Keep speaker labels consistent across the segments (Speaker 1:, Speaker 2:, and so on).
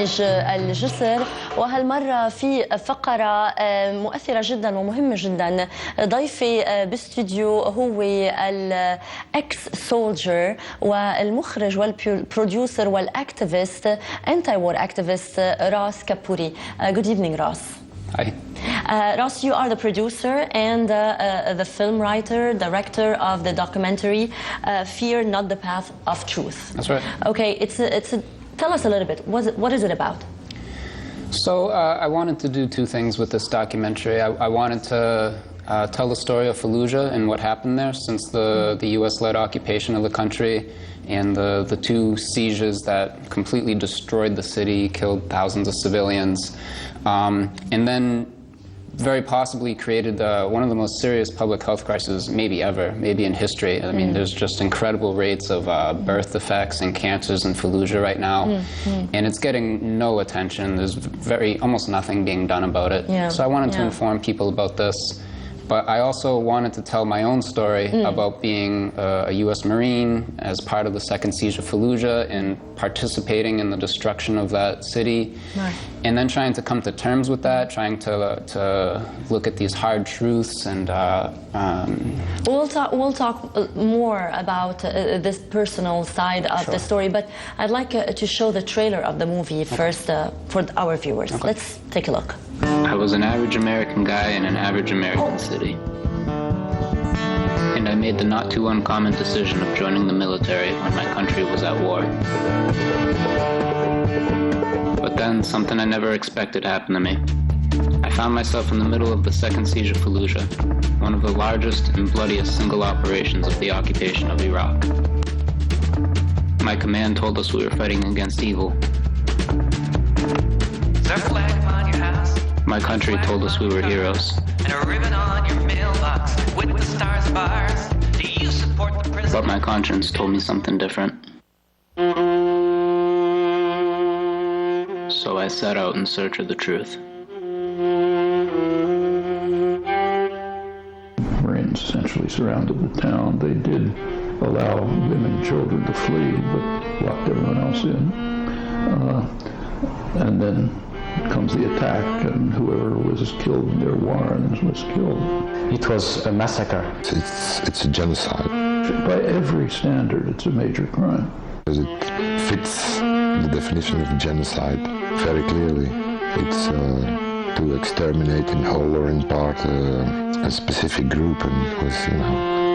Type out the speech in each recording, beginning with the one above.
Speaker 1: برنامج الجسر، وهالمرة في فقرة مؤثرة جدا ومهمة جدا. ضيفي باستوديو هو الأكس سولجر والمخرج والبروديوسر والأكتيفيست انتي وور أكتيفيست راس كابوري. Good evening, Ross.
Speaker 2: Hi.
Speaker 1: Ross, you are the producer and the film writer, director of the documentary Fear Not the Path of Truth.
Speaker 2: That's right.
Speaker 1: Okay, tell us a little bit. What is it about?
Speaker 2: So I wanted to do two things with this documentary. I wanted to tell the story of Fallujah and what happened there since the U.S.-led occupation of the country and the two sieges that completely destroyed the city, killed thousands of civilians, and then very possibly created one of the most serious public health crises maybe ever, maybe in history. I mean, there's just incredible rates of birth defects and cancers in Fallujah right now, and it's getting no attention. There's almost nothing being done about it.
Speaker 1: Yeah.
Speaker 2: So I wanted to inform people about this. But I also wanted to tell my own story about being a U.S. Marine as part of the second siege of Fallujah and participating in the destruction of that city.
Speaker 1: Right.
Speaker 2: And then trying to come to terms with that, trying to look at these hard truths and...
Speaker 1: We'll talk more about this personal side of the story, but I'd like to show the trailer of the movie first for our viewers. Okay. Let's take a look.
Speaker 2: I was an average American guy in an average American city. And I made the not too uncommon decision of joining the military when my country was at war. But then something I never expected happened to me. I found myself in the middle of the second siege of Fallujah, one of the largest and bloodiest single operations of the occupation of Iraq. My command told us we were fighting against evil.
Speaker 3: Is there a flag on your house?
Speaker 2: My country told us we were heroes.
Speaker 3: And a ribbon on your mailbox with the stars and bars. Do you support the president?
Speaker 2: But my conscience told me something different. So I set out in search of the truth.
Speaker 4: Marines essentially surrounded the town. They did allow women and children to flee, but locked everyone else in. And then comes the attack, and whoever was killed in their warrants was killed.
Speaker 5: It was a massacre.
Speaker 6: It's a genocide.
Speaker 4: By every standard, it's a major crime.
Speaker 6: Because it fits the definition of genocide very clearly. It's to exterminate in whole or in part a specific group, and it was,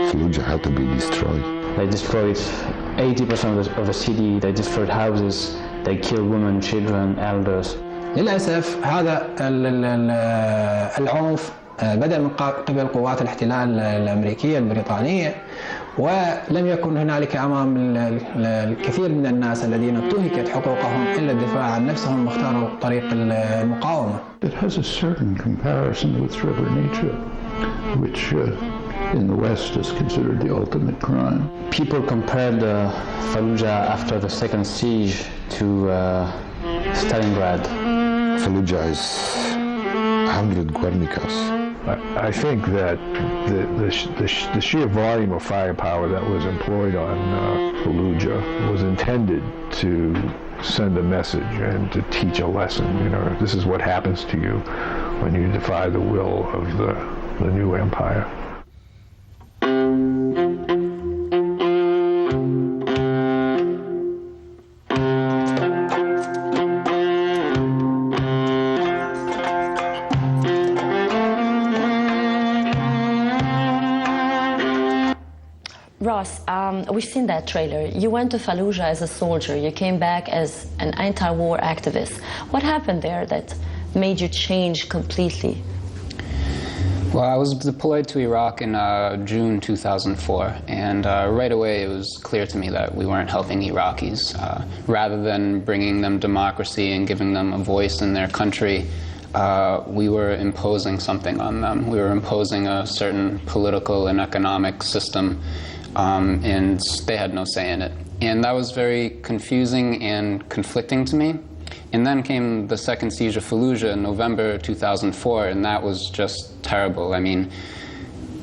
Speaker 6: Fallujah had to be destroyed.
Speaker 5: They destroyed 80% of the city. They destroyed houses. They killed women, children, elders.
Speaker 7: للأسف هذا العنف بدأ من قبل قوات الاحتلال الأمريكية البريطانية، ولم يكن هنالك أمام الكثير من الناس الذين انتهكت حقوقهم إلا الدفاع عن نفسهم واختاروا طريق المقاومة.
Speaker 4: It has a certain comparison with Srebrenica, which in the West is considered the ultimate crime.
Speaker 5: People compared Fallujah after the second siege to Stalingrad.
Speaker 6: Fallujah is 100 Guernicas.
Speaker 8: I think that the sheer volume of firepower that was employed on Fallujah was intended to send a message and to teach a lesson. This is what happens to you when you defy the will of the new empire.
Speaker 1: Ross, we've seen that trailer. You went to Fallujah as a soldier. You came back as an anti-war activist. What happened there that made you change completely?
Speaker 2: Well, I was deployed to Iraq in June 2004, and right away it was clear to me that we weren't helping Iraqis. Rather than bringing them democracy and giving them a voice in their country, we were imposing something on them. We were imposing a certain political and economic system, and they had no say in it. And that was very confusing and conflicting to me. And then came the second siege of Fallujah in November 2004, and that was just terrible. I mean,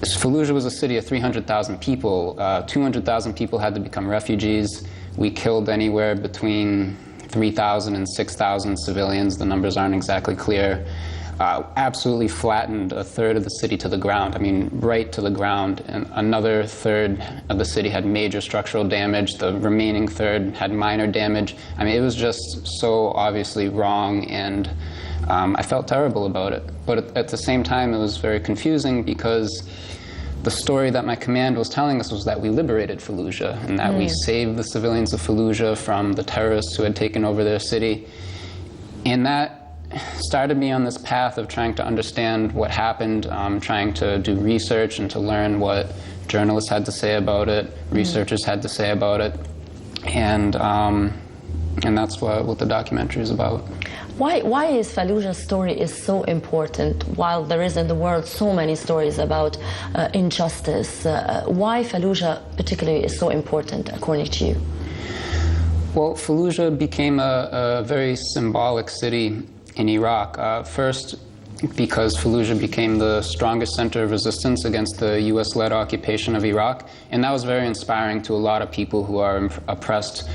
Speaker 2: Fallujah was a city of 300,000 people. 200,000 people had to become refugees. We killed anywhere between 3,000 and 6,000 civilians, the numbers aren't exactly clear, absolutely flattened a third of the city to the ground. I mean, right to the ground. And another third of the city had major structural damage. The remaining third had minor damage. I mean, it was just so obviously wrong, and I felt terrible about it. But at the same time, it was very confusing because the story that my command was telling us was that we liberated Fallujah and that we saved the civilians of Fallujah from the terrorists who had taken over their city. And that started me on this path of trying to understand what happened, trying to do research and to learn what journalists had to say about it, researchers had to say about it. And that's what the documentary is about.
Speaker 1: Why is Fallujah's story is so important while there is in the world so many stories about injustice? Why Fallujah particularly is so important according to you?
Speaker 2: Well, Fallujah became a very symbolic city in Iraq. First, because Fallujah became the strongest center of resistance against the US-led occupation of Iraq, and that was very inspiring to a lot of people who are oppressed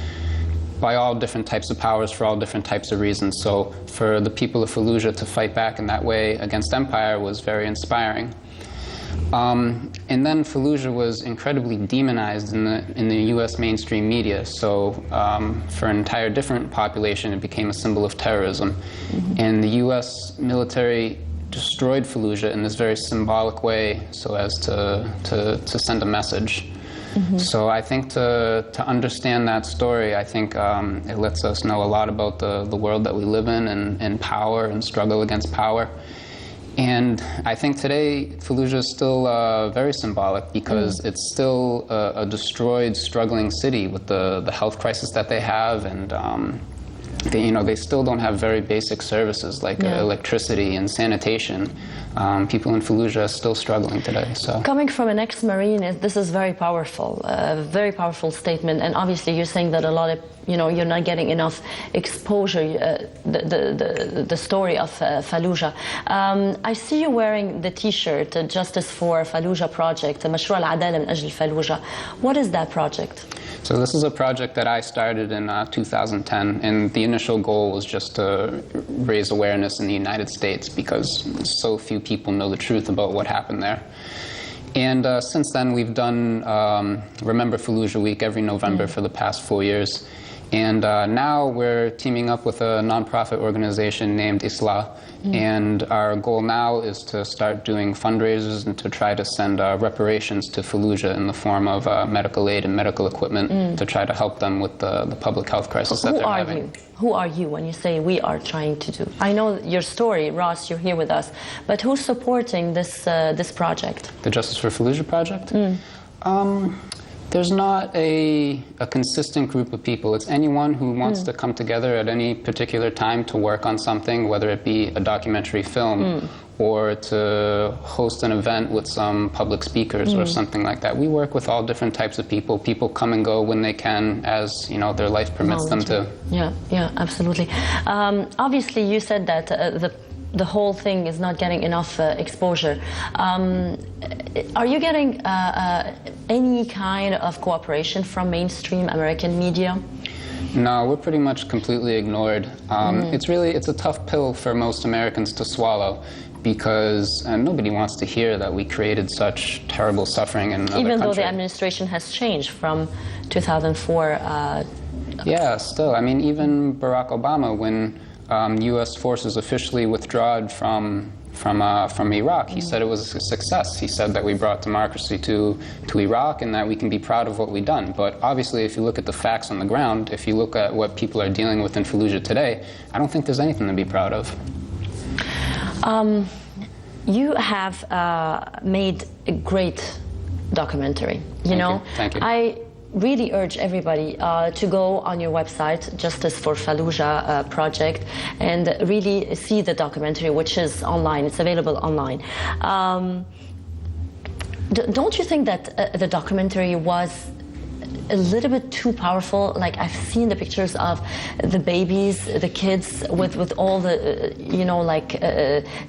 Speaker 2: by all different types of powers for all different types of reasons. So for the people of Fallujah to fight back in that way against empire was very inspiring. And then Fallujah was incredibly demonized in the US mainstream media. So for an entire different population, it became a symbol of terrorism. And the US military destroyed Fallujah in this very symbolic way so as to send a message. So I think to understand that story, I think it lets us know a lot about the world that we live in and power and struggle against power. And I think today Fallujah is still very symbolic because it's still a destroyed, struggling city with the health crisis that they have, and they still don't have very basic services like electricity and sanitation. People in Fallujah are still struggling today. So
Speaker 1: coming from an ex-Marine, this is very powerful, a very powerful statement. And obviously, you're saying that a lot of you're not getting enough exposure. The story of Fallujah. I see you wearing the T-shirt, Justice for Fallujah Project, مشروع العدالة من أجل فلوجة. What is that project?
Speaker 2: So this is a project that I started in 2010, and the initial goal was just to raise awareness in the United States because so few people know the truth about what happened there. And since then, we've done Remember Fallujah Week every November for the past 4 years. And now we're teaming up with a nonprofit organization named Islah. And our goal now is to start doing fundraisers and to try to send reparations to Fallujah in the form of medical aid and medical equipment to try to help them with the public health crisis that they're having.
Speaker 1: Who are you when you say we are trying to do? I know your story, Ross, you're here with us, but who's supporting this project?
Speaker 2: The Justice for Fallujah project? There's not a consistent group of people. It's anyone who wants to come together at any particular time to work on something, whether it be a documentary film or to host an event with some public speakers or something like that. We work with all different types of people. People come and go when they can, as their life permits them to.
Speaker 1: Yeah, absolutely. Obviously, you said that the whole thing is not getting enough exposure. Are you getting any kind of cooperation from mainstream American media?
Speaker 2: No, we're pretty much completely ignored. It's a tough pill for most Americans to swallow because nobody wants to hear that we created such terrible suffering in another country.
Speaker 1: Even though the administration has changed from 2004.
Speaker 2: Yeah, still. I mean, even Barack Obama, when U.S. forces officially withdrew from Iraq, he said it was a success. He said that we brought democracy to Iraq and that we can be proud of what we've done. But obviously, if you look at the facts on the ground, if you look at what people are dealing with in Fallujah today, I don't think there's anything to be proud of.
Speaker 1: You have made a great documentary.
Speaker 2: Thank you.
Speaker 1: I really urge everybody to go on your website, Justice for Fallujah Project, and really see the documentary, which is online. It's available online. Don't you think that the documentary was a little bit too powerful? Like, I've seen the pictures of the babies, the kids with all the,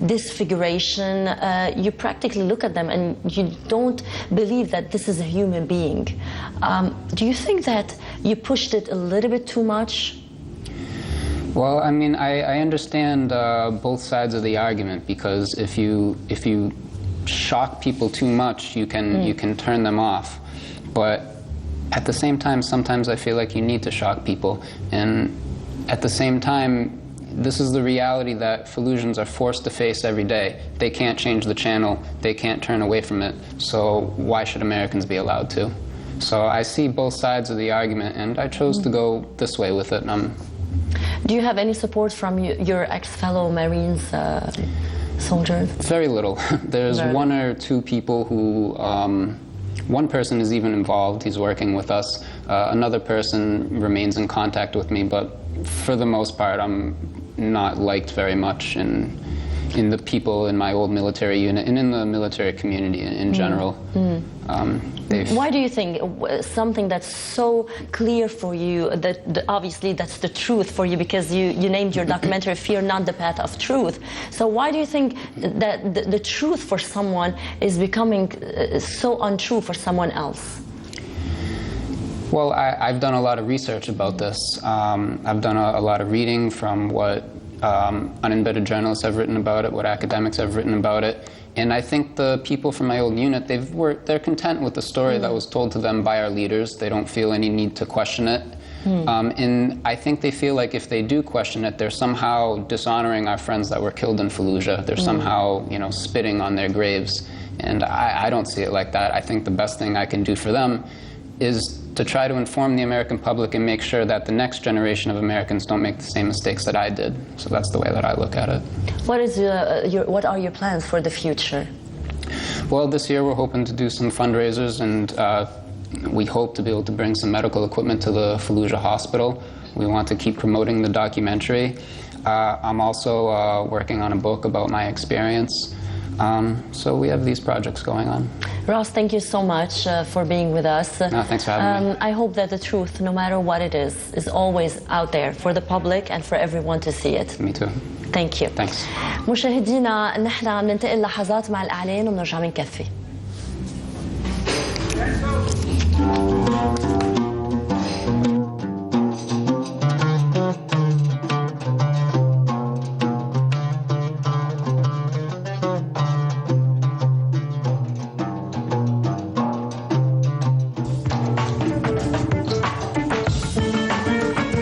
Speaker 1: disfiguration. You practically look at them and you don't believe that this is a human being. Do you think that you pushed it a little bit too much?
Speaker 2: Well, I mean, I understand both sides of the argument, because if you shock people too much, you can turn them off. But at the same time, sometimes I feel like you need to shock people. And at the same time, this is the reality that Fallujans are forced to face every day. They can't change the channel. They can't turn away from it. So why should Americans be allowed to? So I see both sides of the argument, and I chose to go this way with it.
Speaker 1: Do you have any support from your ex-fellow Marines soldiers?
Speaker 2: Very little. There's one or two people who, one person is even involved, he's working with us. Another person remains in contact with me, but for the most part I'm not liked very much in the people in my old military unit and in the military community in general.
Speaker 1: Why do you think something that's so clear for you, that obviously that's the truth for you, because you named your documentary Fear Not the Path of Truth. So why do you think that the truth for someone is becoming so untrue for someone else?
Speaker 2: Well, I've done a lot of research about this. I've done a lot of reading from what unembedded journalists have written about it, what academics have written about it. And I think the people from my old unit, they're content with the story that was told to them by our leaders. They don't feel any need to question it. And I think they feel like if they do question it, they're somehow dishonoring our friends that were killed in Fallujah. They're somehow, spitting on their graves. And I don't see it like that. I think the best thing I can do for them is to try to inform the American public and make sure that the next generation of Americans don't make the same mistakes that I did. So that's the way that I look at it.
Speaker 1: What are your plans for the future?
Speaker 2: Well, this year we're hoping to do some fundraisers, and we hope to be able to bring some medical equipment to the Fallujah hospital. We want to keep promoting the documentary. I'm also working on a book about my experience. So we have these projects going on.
Speaker 1: Ross, thank you so much for being with us.
Speaker 2: No, thanks for having me.
Speaker 1: I hope that the truth, no matter what it is always out there for the public and for everyone to see it.
Speaker 2: Me too.
Speaker 1: Thank you.
Speaker 2: Thanks.
Speaker 1: مشاهدينا نحن عم ننتقل لحظات مع الإعلان وبنرجع بنكفي.